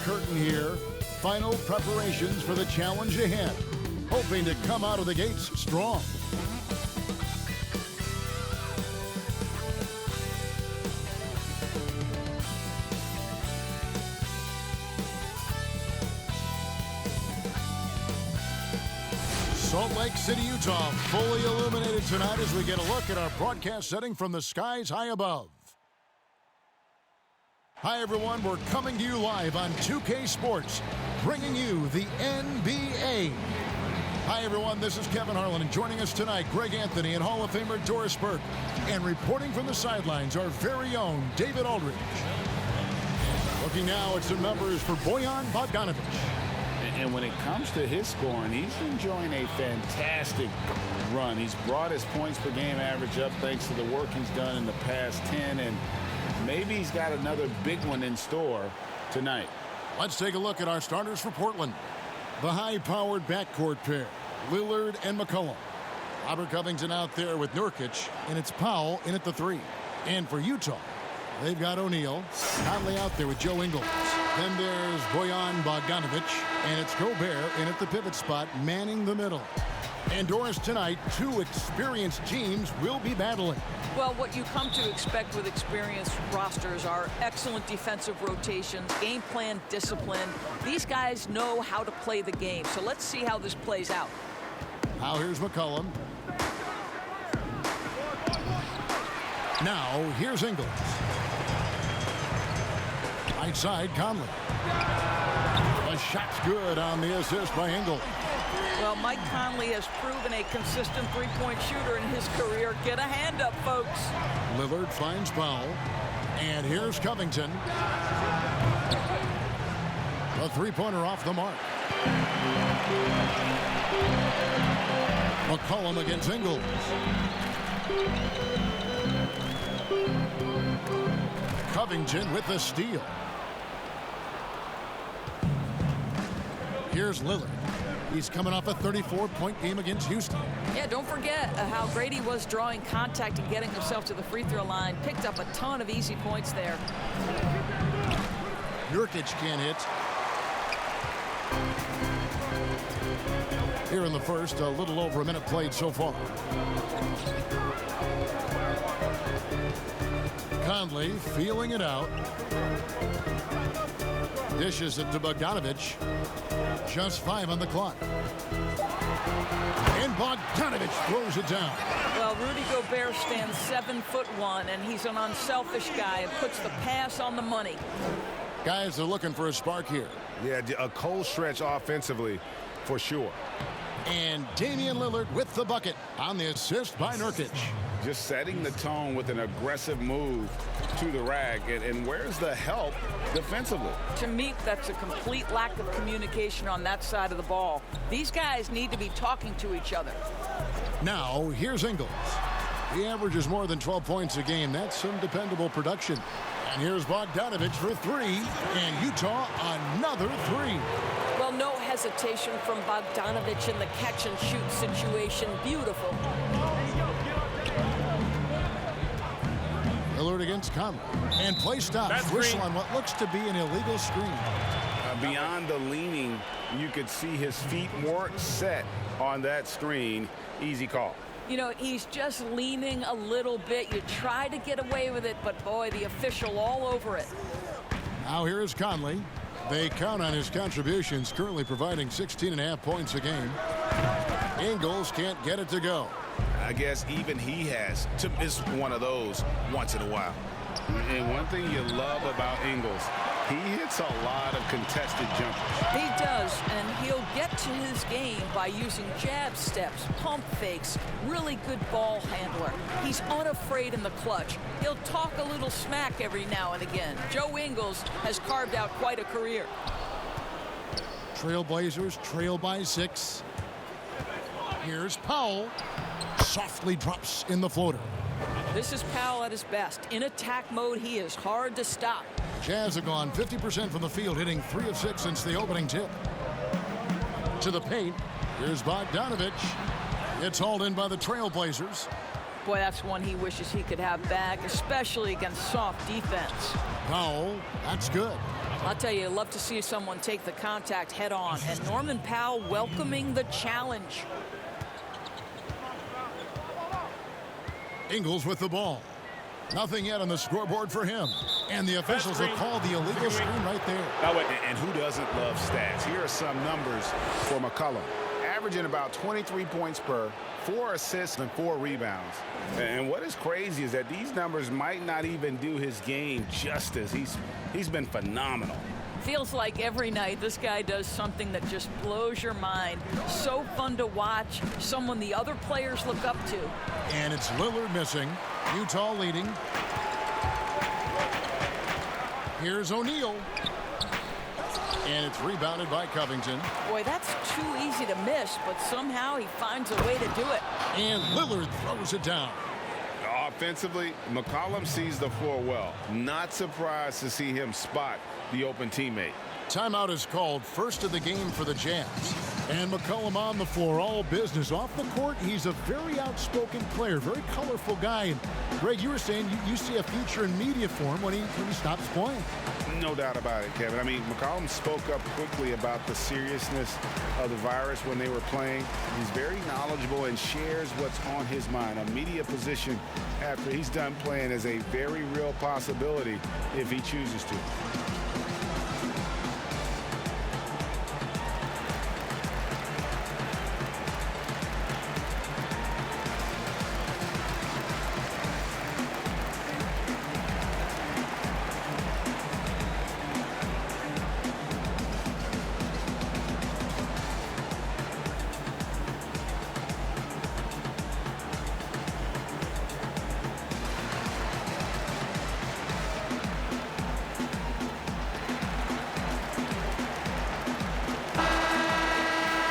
curtain here. Final preparations for the challenge ahead. Hoping to come out of the gates strong. Salt Lake City, Utah, fully illuminated tonight as we get a look at our broadcast setting from the skies high above. Hi, everyone. We're coming to you live on 2K Sports, bringing you the NBA. Hi, everyone. This is Kevin Harlan, and joining us tonight, Greg Anthony and Hall of Famer Doris Burke. And reporting from the sidelines, our very own David Aldridge. Looking now at some numbers for Bojan Bogdanovic. And when it comes to his scoring, he's enjoying a fantastic run. He's brought his points per game average up thanks to the work he's done in the past 10, and maybe he's got another big one in store tonight. Let's take a look at our starters for Portland. The high-powered backcourt pair, Lillard and McCollum. Robert Covington out there with Nurkic, and it's Powell in at the 3. And for Utah, they've got O'Neal, Conley out there with Joe Ingles. Then there's Bojan Bogdanovic, and it's Gobert in at the pivot spot, manning the middle. And Doris, tonight, two experienced teams will be battling. Well, what you come to expect with experienced rosters are excellent defensive rotations, game plan discipline. These guys know how to play the game, so let's see how this plays out. Now here's McCollum. Now here's Ingles. Right side, Conley. The shot's good on the assist by Ingles. Well, Mike Conley has proven a consistent three-point shooter in his career. Get a hand up, folks. Lillard finds Powell. And here's Covington. The three-pointer off the mark. McCollum against Ingles. Covington with the steal. Here's Lillard. He's coming off a 34-point game against Houston. Yeah, don't forget how great he was drawing contact and getting himself to the free throw line. Picked up a ton of easy points there. Nurkic can't hit. Here in the first, a little over a minute played so far. Conley feeling it out. Dishes it to Bogdanovic. Just 5 on the clock. And Bogdanovic throws it down. Well, Rudy Gobert stands 7'1", and he's an unselfish guy and puts the pass on the money. Guys are looking for a spark here. Yeah, a cold stretch offensively for sure. And Damian Lillard with the bucket on the assist by Nurkic. Just setting the tone with an aggressive move to the rack. And where's the help defensively? To me, that's a complete lack of communication on that side of the ball. These guys need to be talking to each other. Now, here's Ingles. He averages more than 12 points a game. That's some dependable production. And here's Bogdanovic for 3. And Utah, another 3. Well, no hesitation from Bogdanovic in the catch-and-shoot situation. Beautiful. Lillard against Conley. And play stops. Whistle on what looks to be an illegal screen. Beyond the leaning, you could see his feet weren't set on that screen. Easy call. You know, he's just leaning a little bit. You try to get away with it, but boy, the official all over it. Now here is Conley. They count on his contributions, currently providing 16.5 points a game. Ingles can't get it to go. I guess even he has to miss one of those once in a while. And one thing you love about Ingles, he hits a lot of contested jumpers. He does, and he'll get to his game by using jab steps, pump fakes, really good ball handler. He's unafraid in the clutch. He'll talk a little smack every now and again. Joe Ingles has carved out quite a career. Trailblazers trail by 6. Here's Powell. Softly drops in the floater. This is Powell at his best. In attack mode, he is hard to stop. Jazz have gone 50% from the field, hitting 3 of 6 since the opening tip. To the paint. Here's Bogdanovic. It's hauled in by the Trailblazers. Boy, that's one he wishes he could have back, especially against soft defense. Powell, that's good. I'll tell you, love to see someone take the contact head on, and Norman Powell welcoming the challenge. Ingles with the ball. Nothing yet on the scoreboard for him. And the officials have called the illegal screen right there. And who doesn't love stats? Here are some numbers for McCollum. Averaging about 23 points per, 4 assists and 4 rebounds. And what is crazy is that these numbers might not even do his game justice. He's been phenomenal. Feels like every night this guy does something that just blows your mind. So fun to watch, someone the other players look up to. And it's Lillard missing. Utah leading. Here's O'Neal. And it's rebounded by Covington. Boy, that's too easy to miss, but somehow he finds a way to do it. And Lillard throws it down. Offensively, McCollum sees the floor well. Not surprised to see him spot the open teammate. Timeout is called, first of the game for the Jazz. And McCollum on the floor, all business. Off the court, he's a very outspoken player, very colorful guy. And Greg, you were saying you see a future in media for him when he stops playing. No doubt about it, Kevin. I mean, McCollum spoke up quickly about the seriousness of the virus when they were playing. He's very knowledgeable and shares what's on his mind. A media position after he's done playing is a very real possibility if he chooses to.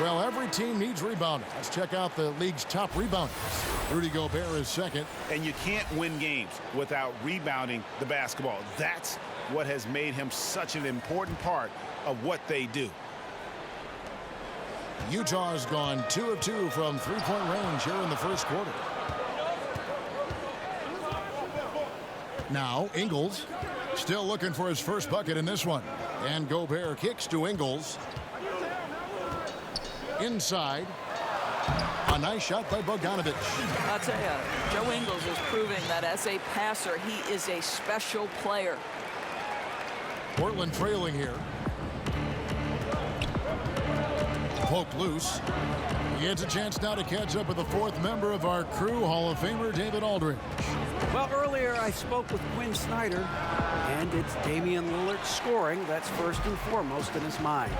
Well, every team needs rebounding. Let's check out the league's top rebounders. Rudy Gobert is second. And you can't win games without rebounding the basketball. That's what has made him such an important part of what they do. Utah has gone 2 of 2 from three-point range here in the first quarter. Now, Ingles still looking for his first bucket in this one. And Gobert kicks to Ingles. Inside. A nice shot by Bogdanovic. I'll tell you, Joe Ingles is proving that as a passer, he is a special player. Portland trailing here. Poked loose. He gets a chance now to catch up with the fourth member of our crew, Hall of Famer David Aldridge. Well, earlier I spoke with Quinn Snyder, and it's Damian Lillard scoring that's first and foremost in his mind.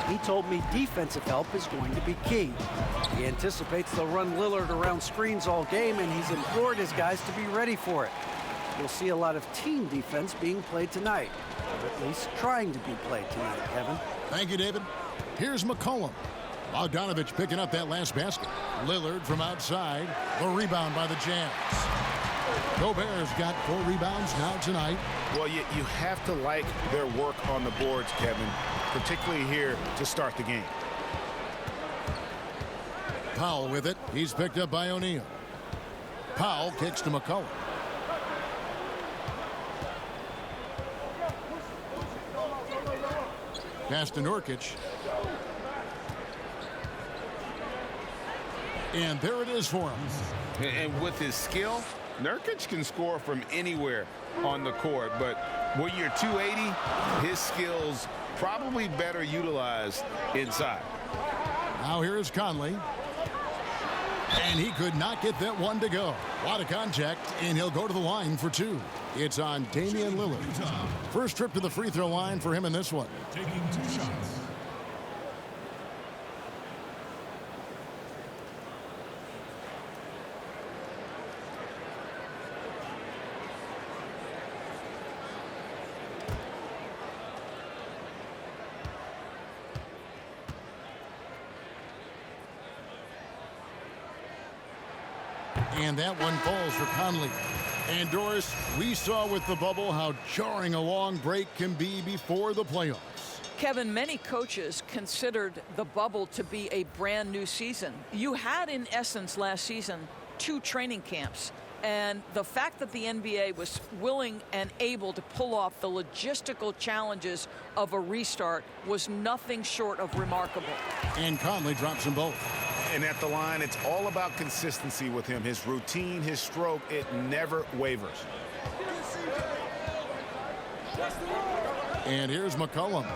He told me defensive help is going to be key. He anticipates they'll run Lillard around screens all game, and he's implored his guys to be ready for it. We'll see a lot of team defense being played tonight, or at least trying to be played tonight, Kevin. Thank you, David. Here's McCollum. Bogdanovic picking up that last basket. Lillard from outside. The rebound by the Jazz. Gobert's got 4 rebounds now tonight. Well, you have to like their work on the boards, Kevin, particularly here to start the game. Powell with it. He's picked up by O'Neal. Powell kicks to McCollum. Pass to Nurkic. And there it is for him. And with his skill, Nurkic can score from anywhere on the court. But when you're 280, his skills probably better utilized inside. Now here is Conley. And he could not get that one to go. A lot of contact, and he'll go to the line for 2. It's on Damian Lillard. First trip to the free throw line for him in this one. Taking 2 shots. And that one falls for Conley. And Doris, we saw with the bubble how jarring a long break can be before the playoffs. Kevin, many coaches considered the bubble to be a brand new season. You had, in essence, last season, 2 training camps. And the fact that the NBA was willing and able to pull off the logistical challenges of a restart was nothing short of remarkable. And Conley drops them both. And at the line, it's all about consistency with him. His routine, his stroke, it never wavers. And here's McCollum.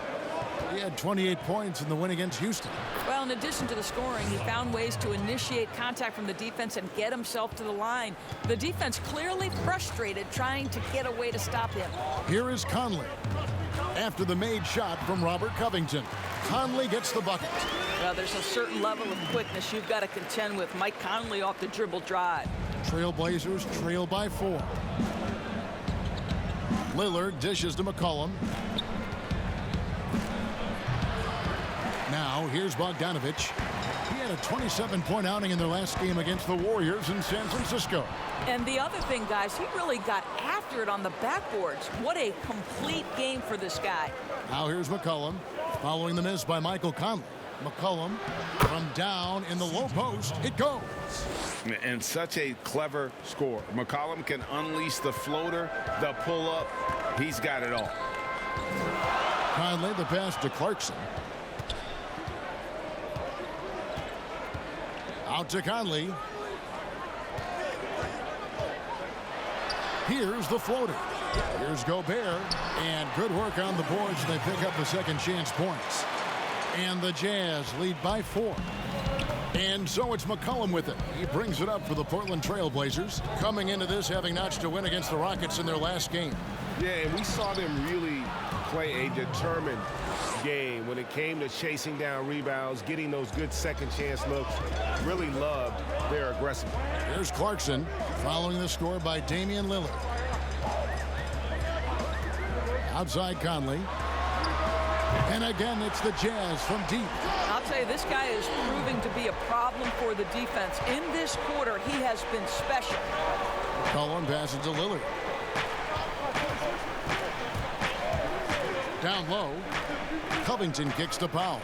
He had 28 points in the win against Houston. Well, in addition to the scoring, he found ways to initiate contact from the defense and get himself to the line. The defense clearly frustrated trying to get a way to stop him. Here is Conley. After the made shot from Robert Covington, Conley gets the bucket. Well, there's a certain level of quickness you've got to contend with. Mike Conley off the dribble drive. Trailblazers trail by 4. Lillard dishes to McCollum. Now, here's Bogdanovich. He had a 27-point outing in their last game against the Warriors in San Francisco. And the other thing, guys, he really got after it on the backboards. What a complete game for this guy. Now here's McCollum, following the miss by Michael Conley. McCollum from down in the low post. It goes. And such a clever score. McCollum can unleash the floater, the pull-up. He's got it all. Conley, the pass to Clarkson. Out to Conley. Here's the floater. Here's Gobert. And good work on the boards. They pick up the second chance points. And the Jazz lead by 4. And so it's McCollum with it. He brings it up for the Portland Trailblazers, coming into this having notched a win against the Rockets in their last game. Yeah, and we saw them really play a determined game when it came to chasing down rebounds, getting those good second chance looks. Really loved their aggressiveness. Here's Clarkson, following the score by Damian Lillard. Outside Conley. And again, it's the Jazz from deep. I'll tell you, this guy is proving to be a problem for the defense. In this quarter, he has been special. McCollum passes to Lillard. Down low. Covington kicks to Powell.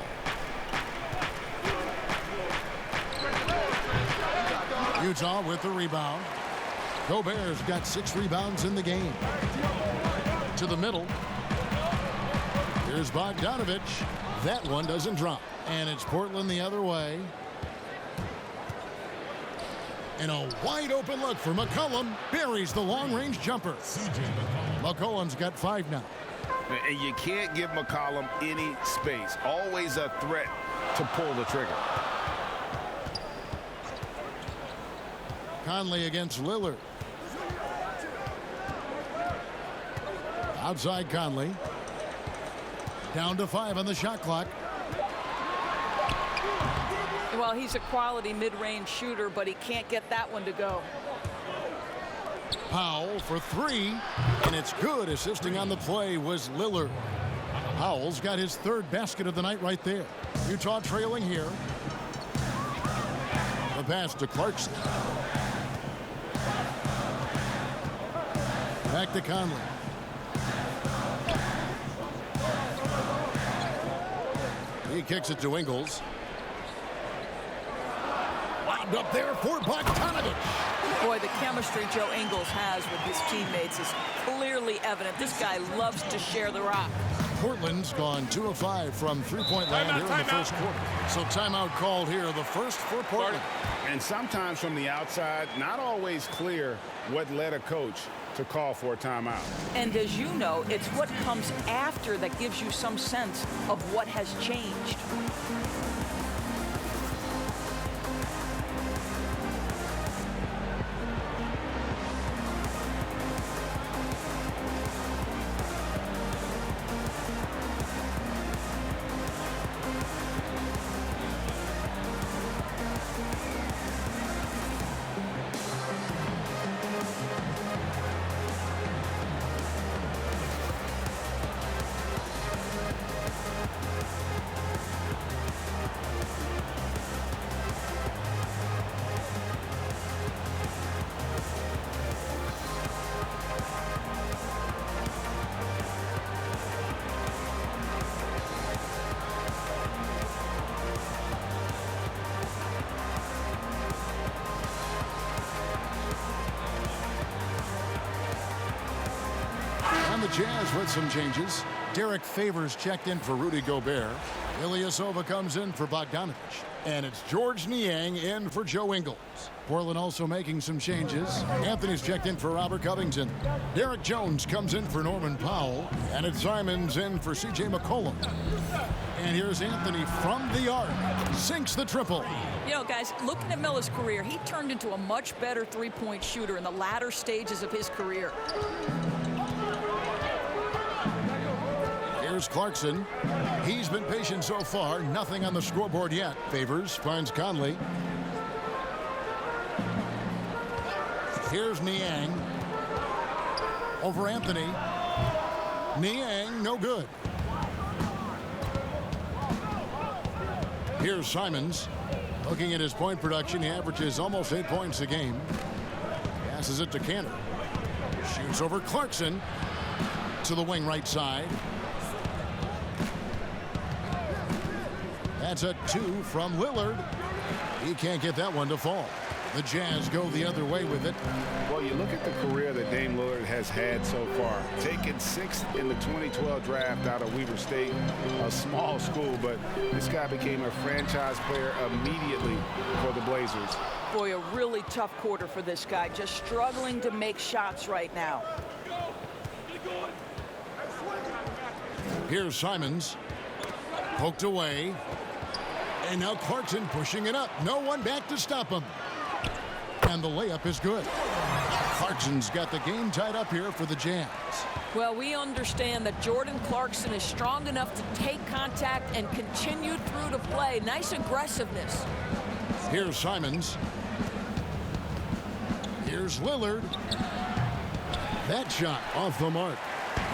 Utah with the rebound. Gobert's got 6 rebounds in the game. To the middle. Here's Bogdanovich. That one doesn't drop. And it's Portland the other way. And a wide open look for McCollum. Buries the long-range jumper. McCollum's got 5 now. And you can't give McCollum any space. Always a threat to pull the trigger. Conley against Lillard. Outside Conley. Down to 5 on the shot clock. Well, he's a quality mid-range shooter, but he can't get that one to go. Powell for 3, and it's good. Assisting on the play was Lillard. Powell's got his 3rd basket of the night right there. Utah trailing here. The pass to Clarkson. Back to Conley. He kicks it to Ingles. Wound up there for Bogdanovich. Boy, the chemistry Joe Ingles has with his teammates is clearly evident. This guy loves to share the rock. Portland's gone 2 of 5 from three-point land here in the first quarter. So timeout called here, the first for Portland. And sometimes from the outside, not always clear what led a coach to call for a timeout. And as you know, it's what comes after that gives you some sense of what has changed. Jazz with some changes. Derek Favors checked in for Rudy Gobert. Ilyasova comes in for Bogdanovich. And it's George Niang in for Joe Ingles. Portland also making some changes. Anthony's checked in for Robert Covington. Derek Jones comes in for Norman Powell. And it's Simons in for C.J. McCollum. And here's Anthony from the arc. Sinks the triple. You know, guys, looking at Miller's career, he turned into a much better three-point shooter in the latter stages of his career. Here's Clarkson. He's been patient so far. Nothing on the scoreboard yet. Favors finds Conley. Here's Niang. Over Anthony. Niang, no good. Here's Simons. Looking at his point production, he averages almost 8 points a game. Passes it to Cantor. Shoots over Clarkson. To the wing right side. That's a 2 from Lillard. He can't get that one to fall. The Jazz go the other way with it. Well, you look at the career that Dame Lillard has had so far. Taken 6th in the 2012 draft out of Weber State, a small school, but this guy became a franchise player immediately for the Blazers. Boy, a really tough quarter for this guy, just struggling to make shots right now. Here's Simons. Poked away. And now Clarkson pushing it up. No one back to stop him. And the layup is good. Clarkson's got the game tied up here for the Jazz. Well, we understand that Jordan Clarkson is strong enough to take contact and continue through to play. Nice aggressiveness. Here's Simons. Here's Lillard. That shot off the mark.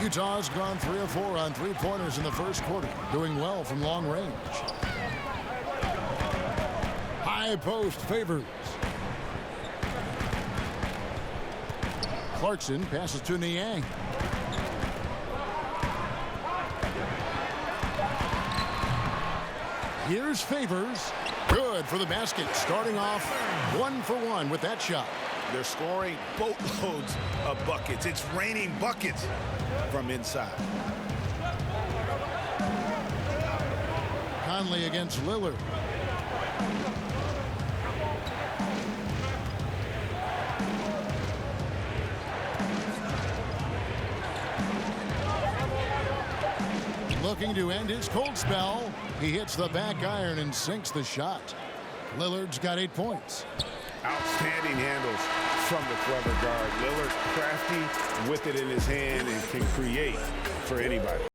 Utah's gone 3 of 4 on three-pointers in the first quarter. Doing well from long range. High post Favors. Clarkson passes to Niang. Here's Favors. Good for the basket. Starting off 1 for 1 with that shot. They're scoring boatloads of buckets. It's raining buckets from inside. Conley against Lillard. Looking to end his cold spell. He hits the back iron and sinks the shot. Lillard's got 8 points. Outstanding handles from the clever guard. Lillard crafty with it in his hand and can create for anybody.